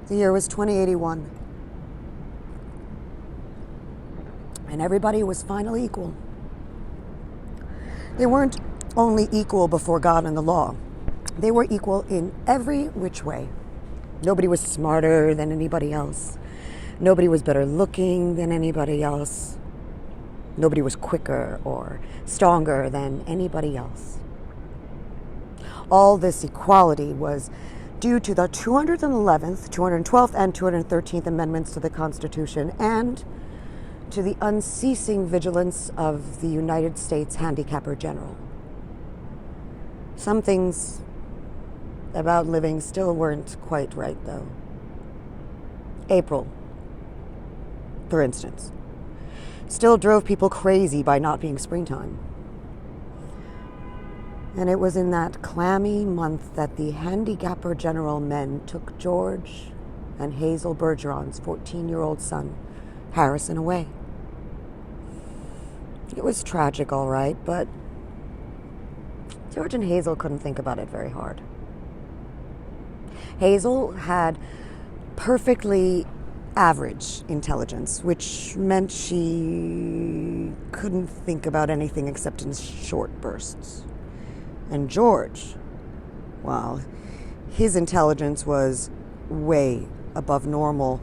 The year was 2081. And everybody was finally equal. They weren't only equal before God and the law. They were equal in every which way. Nobody was smarter than anybody else. Nobody was better looking than anybody else. Nobody was quicker or stronger than anybody else. All this equality was due to the 211th, 212th, and 213th Amendments to the Constitution and to the unceasing vigilance of the United States Handicapper General. Some things about living still weren't quite right, though. April, for instance, still drove people crazy by not being springtime. And it was in that clammy month that the Handicapper General men took George and Hazel Bergeron's 14-year-old son, Harrison, away. It was tragic, all right, but George and Hazel couldn't think about it very hard. Hazel had perfectly average intelligence, which meant she couldn't think about anything except in short bursts. And George, well, his intelligence was way above normal,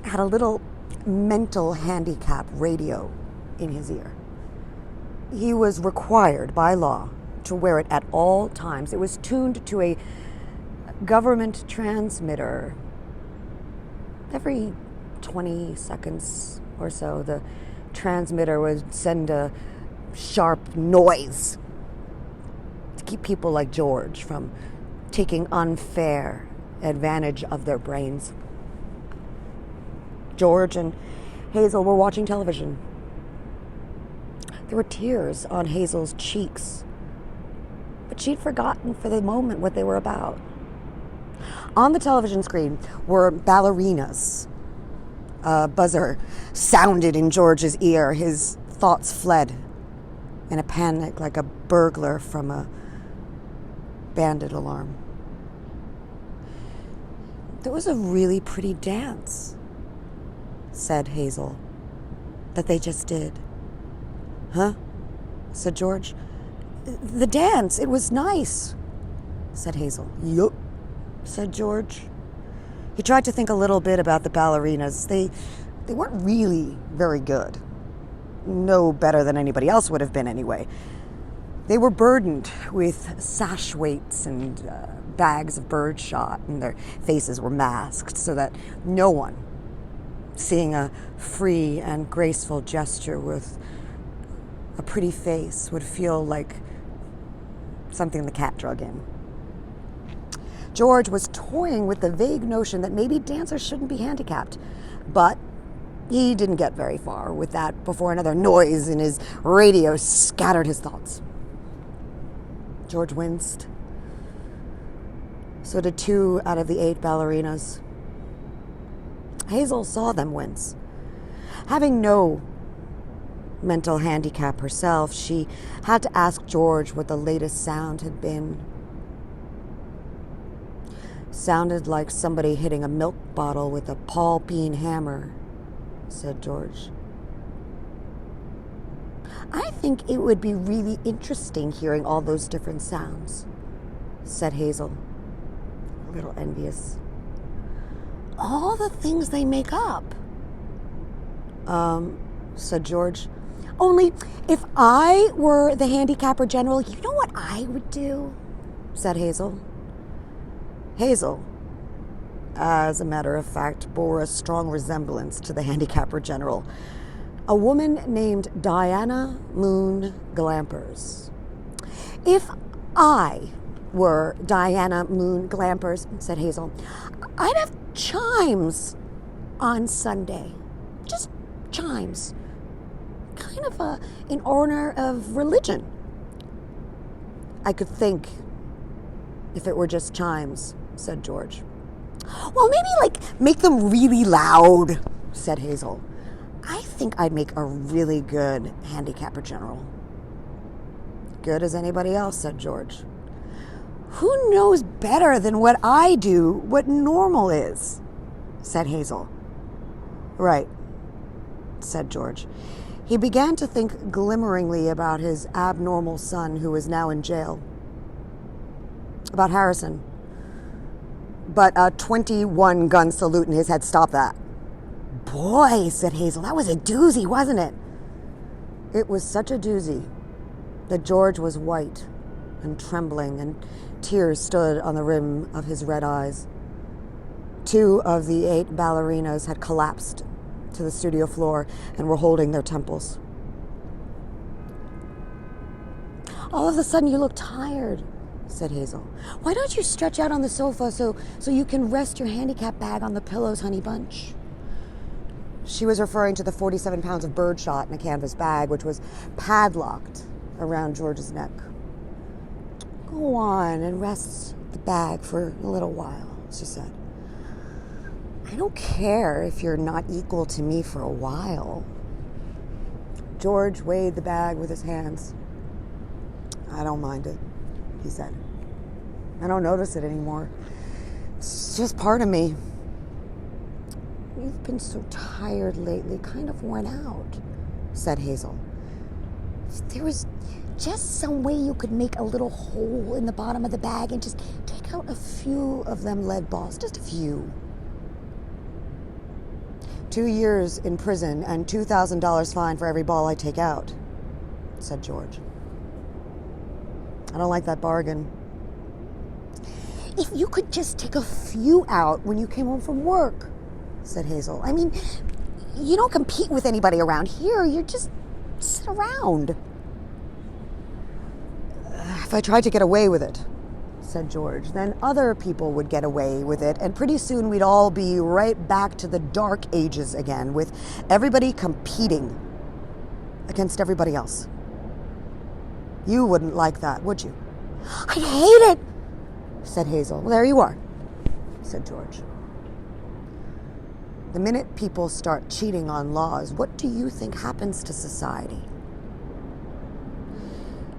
had a little mental handicap radio in his ear. He was required by law to wear it at all times. It was tuned to a government transmitter. Every 20 seconds or so, the transmitter would send a sharp noise to keep people like George from taking unfair advantage of their brains. George and Hazel were watching television. There were tears on Hazel's cheeks, but she'd forgotten for the moment what they were about. On the television screen were ballerinas. A buzzer sounded in George's ear. His thoughts fled in a panic like a burglar from a bandit alarm. There was a really pretty dance, said Hazel, that they just did. Huh? Said George. The dance, it was nice, said Hazel. Yup, said George. He tried to think a little bit about the ballerinas. They weren't really very good. No better than anybody else would have been anyway. They were burdened with sash weights and bags of bird shot, and their faces were masked so that no one, seeing a free and graceful gesture with a pretty face, would feel like something the cat drug in. George was toying with the vague notion that maybe dancers shouldn't be handicapped, but he didn't get very far with that before another noise in his radio scattered his thoughts. George winced. So did 2 out of the 8 ballerinas. Hazel saw them wince. Having no mental handicap herself, she had to ask George what the latest sound had been. Sounded like somebody hitting a milk bottle with a Paul Bean hammer, said George. I think it would be really interesting hearing all those different sounds, said Hazel, a little envious. All the things they make up, said George. Only if I were the Handicapper General, you know what I would do, said Hazel. Hazel, as a matter of fact, bore a strong resemblance to the Handicapper General, a woman named Diana Moon Glampers. If I were Diana Moon Glampers, said Hazel, I'd have chimes on Sunday. Just chimes. Kind of in honor of religion. I could think if it were just chimes, said George. Well, maybe make them really loud, said Hazel. I think I'd make a really good Handicapper General. Good as anybody else, said George. Who knows better than what I do what normal is, said Hazel. Right, said George. He began to think glimmeringly about his abnormal son who was now in jail. About Harrison. But a 21-gun salute in his head stopped that. Boy, said Hazel, that was a doozy, wasn't it? It was such a doozy that George was white and trembling, and tears stood on the rim of his red eyes. 2 of the 8 ballerinas had collapsed to the studio floor and were holding their temples. All of a sudden you look tired, said Hazel. Why don't you stretch out on the sofa so you can rest your handicap bag on the pillows, honey bunch? She was referring to the 47 pounds of birdshot in a canvas bag, which was padlocked around George's neck. Go on and rest the bag for a little while, she said. I don't care if you're not equal to me for a while. George weighed the bag with his hands. I don't mind it, he said. I don't notice it anymore. It's just part of me. You've been so tired lately, kind of worn out, said Hazel. There was just some way you could make a little hole in the bottom of the bag and just take out a few of them lead balls, just a few. 2 years in prison and $2,000 fine for every ball I take out, said George. I don't like that bargain. If you could just take a few out when you came home from work, said Hazel. I mean, you don't compete with anybody around here. You just sit around. If I tried to get away with it, said George, then other people would get away with it, and pretty soon we'd all be right back to the dark ages again, with everybody competing against everybody else. You wouldn't like that, would you? I'd hate it, said Hazel. Well, there you are, said George. The minute people start cheating on laws, what do you think happens to society?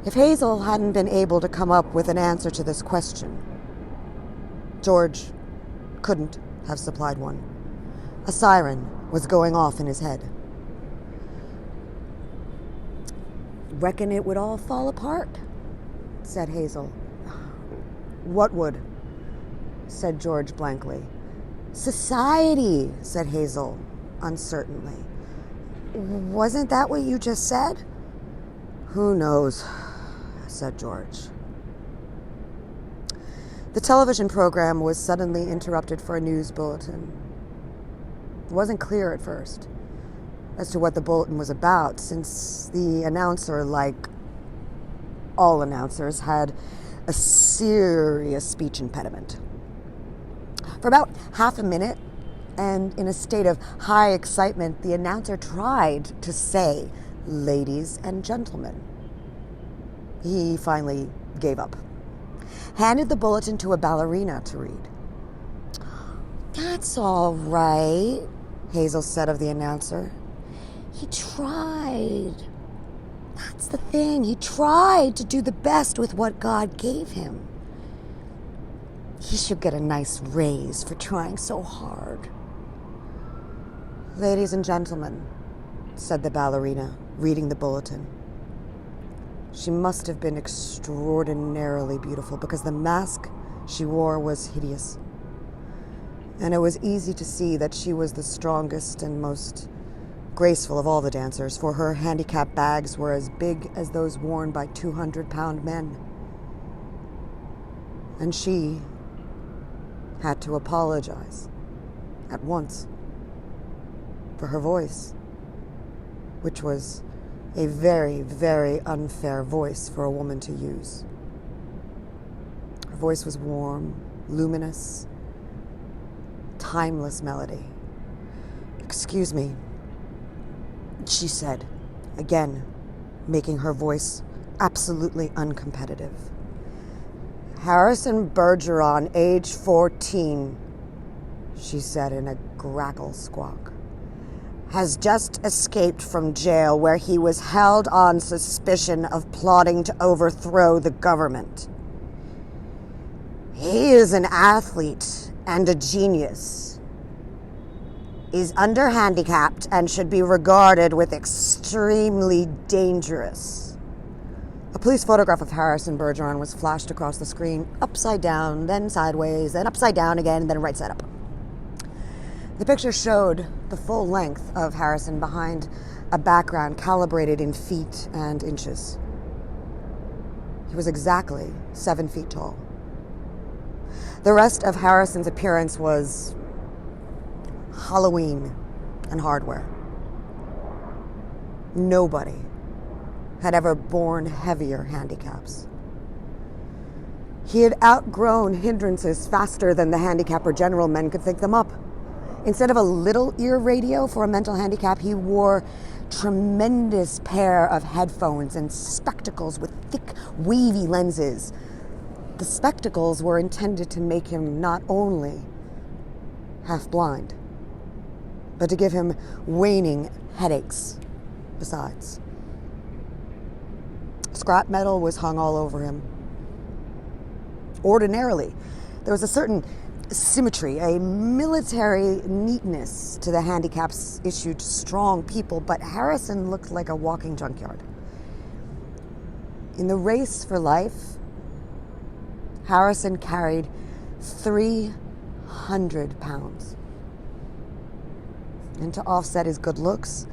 If Hazel hadn't been able to come up with an answer to this question, George couldn't have supplied one. A siren was going off in his head. Reckon it would all fall apart, said Hazel. What would? Said George blankly. Society, said Hazel uncertainly. Wasn't that what you just said? Who knows, said George. The television program was suddenly interrupted for a news bulletin. It wasn't clear at first as to what the bulletin was about, since the announcer, like all announcers, had a serious speech impediment. For about half a minute, and in a state of high excitement, the announcer tried to say, "Ladies and gentlemen." He finally gave up, handed the bulletin to a ballerina to read. That's all right, Hazel said of the announcer. He tried. That's the thing. He tried to do the best with what God gave him. He should get a nice raise for trying so hard. Ladies and gentlemen, said the ballerina, reading the bulletin. She must have been extraordinarily beautiful, because the mask she wore was hideous. And it was easy to see that she was the strongest and most graceful of all the dancers, for her handicap bags were as big as those worn by 200-pound men. And she had to apologize at once for her voice, which was a very, very unfair voice for a woman to use. Her voice was warm, luminous, timeless melody. Excuse me, she said, again, making her voice absolutely uncompetitive. Harrison Bergeron, age 14, she said in a grackle squawk, has just escaped from jail where he was held on suspicion of plotting to overthrow the government. He is an athlete and a genius. is under-handicapped and should be regarded with extremely dangerous. A police photograph of Harrison Bergeron was flashed across the screen, upside down, then sideways, then upside down again, and then right side up. The picture showed the full length of Harrison behind a background calibrated in feet and inches. He was exactly 7 feet tall. The rest of Harrison's appearance was Halloween and hardware. Nobody had ever borne heavier handicaps. He had outgrown hindrances faster than the handicapper general men could think them up. Instead of a little ear radio for a mental handicap, he wore tremendous pair of headphones and spectacles with thick, wavy lenses. The spectacles were intended to make him not only half blind, but to give him waning headaches besides. Scrap metal was hung all over him. Ordinarily, there was a certain symmetry, a military neatness to the handicaps issued to strong people, but Harrison looked like a walking junkyard. In the race for life, Harrison carried 300 pounds. And to offset his good looks,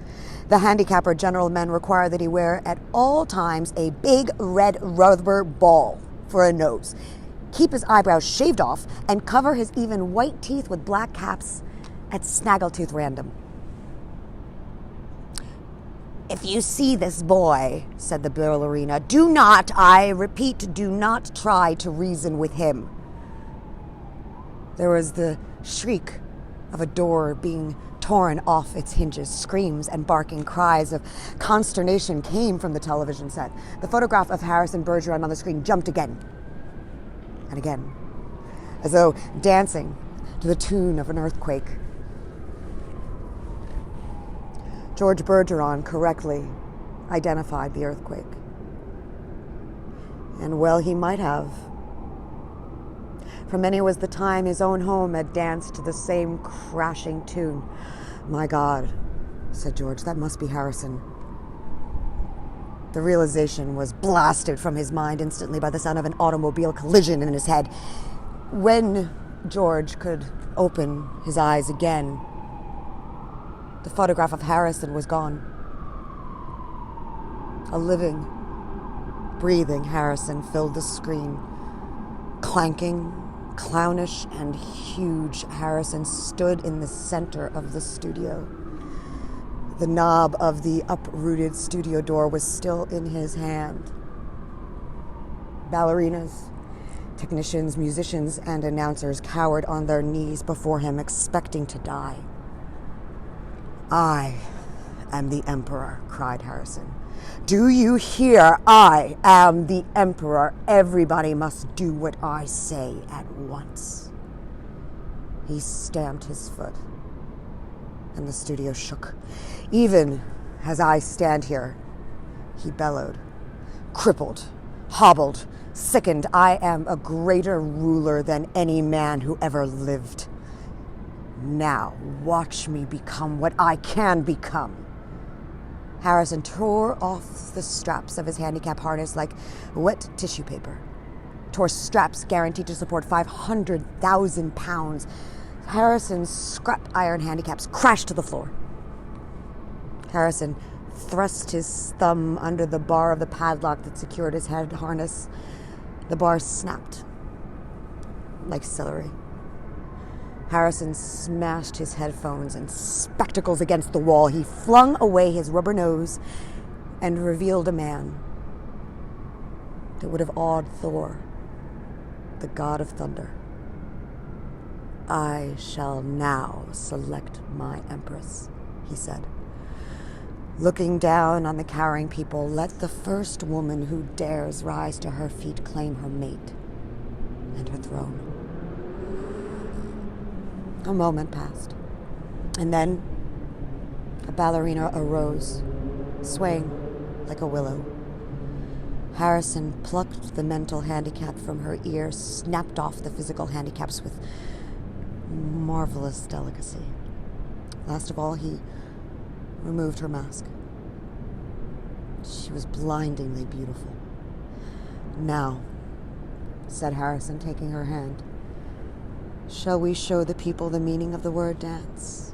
the handicapper general men require that he wear at all times a big red rubber ball for a nose, keep his eyebrows shaved off, and cover his even white teeth with black caps at snaggletooth random. "If you see this boy," said the ballerina, "do not, I repeat, do not try to reason with him." There was the shriek of a door being torn off its hinges. Screams and barking cries of consternation came from the television set. The photograph of Harrison Bergeron on the screen jumped again and again, as though dancing to the tune of an earthquake. George Bergeron correctly identified the earthquake. And well he might have. For many was the time his own home had danced to the same crashing tune. "My God," said George, "that must be Harrison." The realization was blasted from his mind instantly by the sound of an automobile collision in his head. When George could open his eyes again, the photograph of Harrison was gone. A living, breathing Harrison filled the screen. Clanking, clownish, and huge, Harrison stood in the center of the studio. The knob of the uprooted studio door was still in his hand. Ballerinas, technicians, musicians, and announcers cowered on their knees before him, expecting to die. "I am the Emperor," cried Harrison. "Do you hear? I am the Emperor. Everybody must do what I say at once." He stamped his foot, and the studio shook. "Even as I stand here," he bellowed, "crippled, hobbled, sickened, I am a greater ruler than any man who ever lived. Now watch me become what I can become." Harrison tore off the straps of his handicap harness like wet tissue paper. Tore straps guaranteed to support 500,000 pounds. Harrison's scrap iron handicaps crashed to the floor. Harrison thrust his thumb under the bar of the padlock that secured his head harness. The bar snapped like celery. Harrison smashed his headphones and spectacles against the wall. He flung away his rubber nose and revealed a man that would have awed Thor, the god of thunder. "I shall now select my empress," he said. Looking down on the cowering people, "Let the first woman who dares rise to her feet claim her mate and her throne." A moment passed, and then a ballerina arose, swaying like a willow. Harrison plucked the mental handicap from her ear, snapped off the physical handicaps with marvelous delicacy. Last of all, he removed her mask. She was blindingly beautiful. "Now," said Harrison, taking her hand, "shall we show the people the meaning of the word dance?"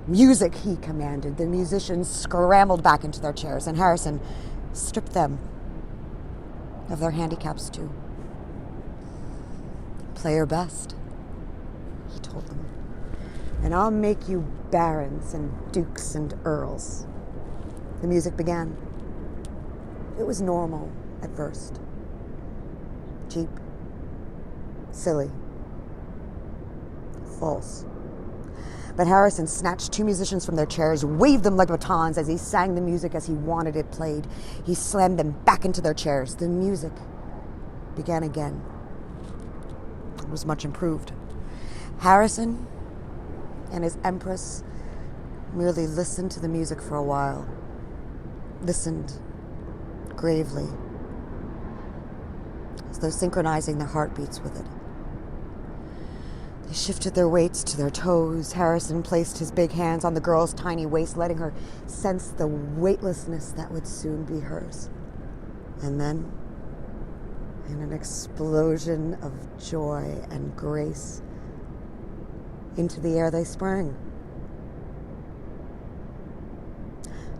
"Music," he commanded. The musicians scrambled back into their chairs, and Harrison stripped them of their handicaps too. "Play your best," he told them, "and I'll make you barons and dukes and earls." The music began. It was normal at first. Cheap. Silly. False. But Harrison snatched two musicians from their chairs, waved them like batons as he sang the music as he wanted it played. He slammed them back into their chairs. The music began again. It was much improved. Harrison and his empress merely listened to the music for a while. Listened gravely, as though synchronizing their heartbeats with it. They shifted their weights to their toes. Harrison placed his big hands on the girl's tiny waist, letting her sense the weightlessness that would soon be hers. And then, in an explosion of joy and grace, into the air they sprang.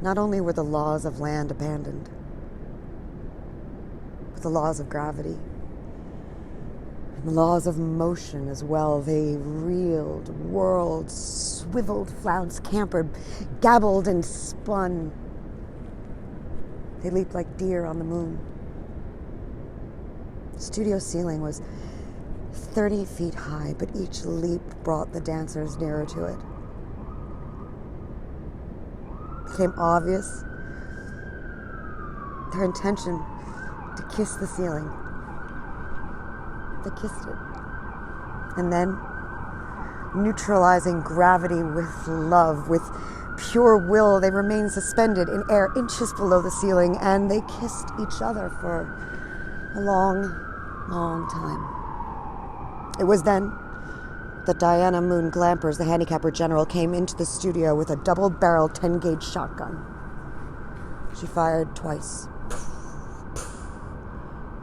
Not only were the laws of land abandoned, but the laws of gravity and the laws of motion as well. They reeled, whirled, swiveled, flounced, campered, gabbled, and spun. They leaped like deer on the moon. The studio ceiling was 30 feet high, but each leap brought the dancers nearer to it. It became obvious their intention to kiss the ceiling. They kissed it. And then, neutralizing gravity with love, with pure will, they remained suspended in air inches below the ceiling, and they kissed each other for a long, long time. It was then that Diana Moon Glampers, the handicapper general, came into the studio with a double-barreled 10-gauge shotgun. She fired twice.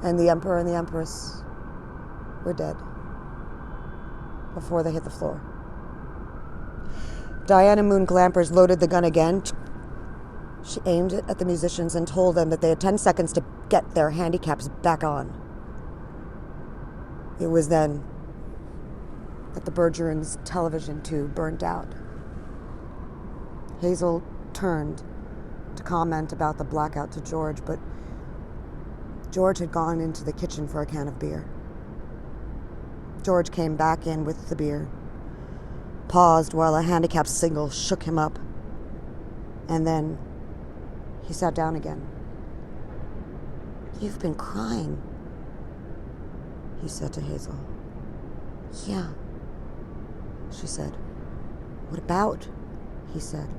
And the Emperor and the Empress were dead before they hit the floor. Diana Moon Glampers loaded the gun again. She aimed it at the musicians and told them that they had 10 seconds to get their handicaps back on. It was then that the Bergeron's television tube burned out. Hazel turned to comment about the blackout to George, but George had gone into the kitchen for a can of beer. George came back in with the beer, paused while a handicap signal shook him up, and then he sat down again. "You've been crying," he said to Hazel. "Yeah," she said. "What about?" he said.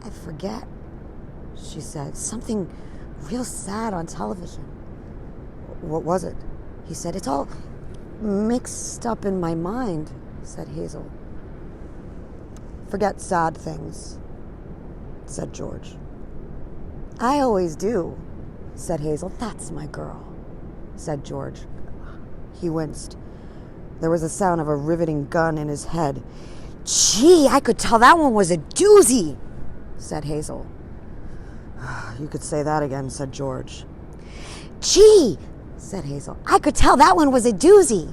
"I forget," she said. "Something real sad on television." "What was it?" he said. "It's all mixed up in my mind," said Hazel. "Forget sad things," said George. "I always do," said Hazel. "That's my girl," said George. He winced. There was the sound of a riveting gun in his head. "Gee, I could tell that one was a doozy," said Hazel. "You could say that again," said George. "Gee," said Hazel, "I could tell that one was a doozy."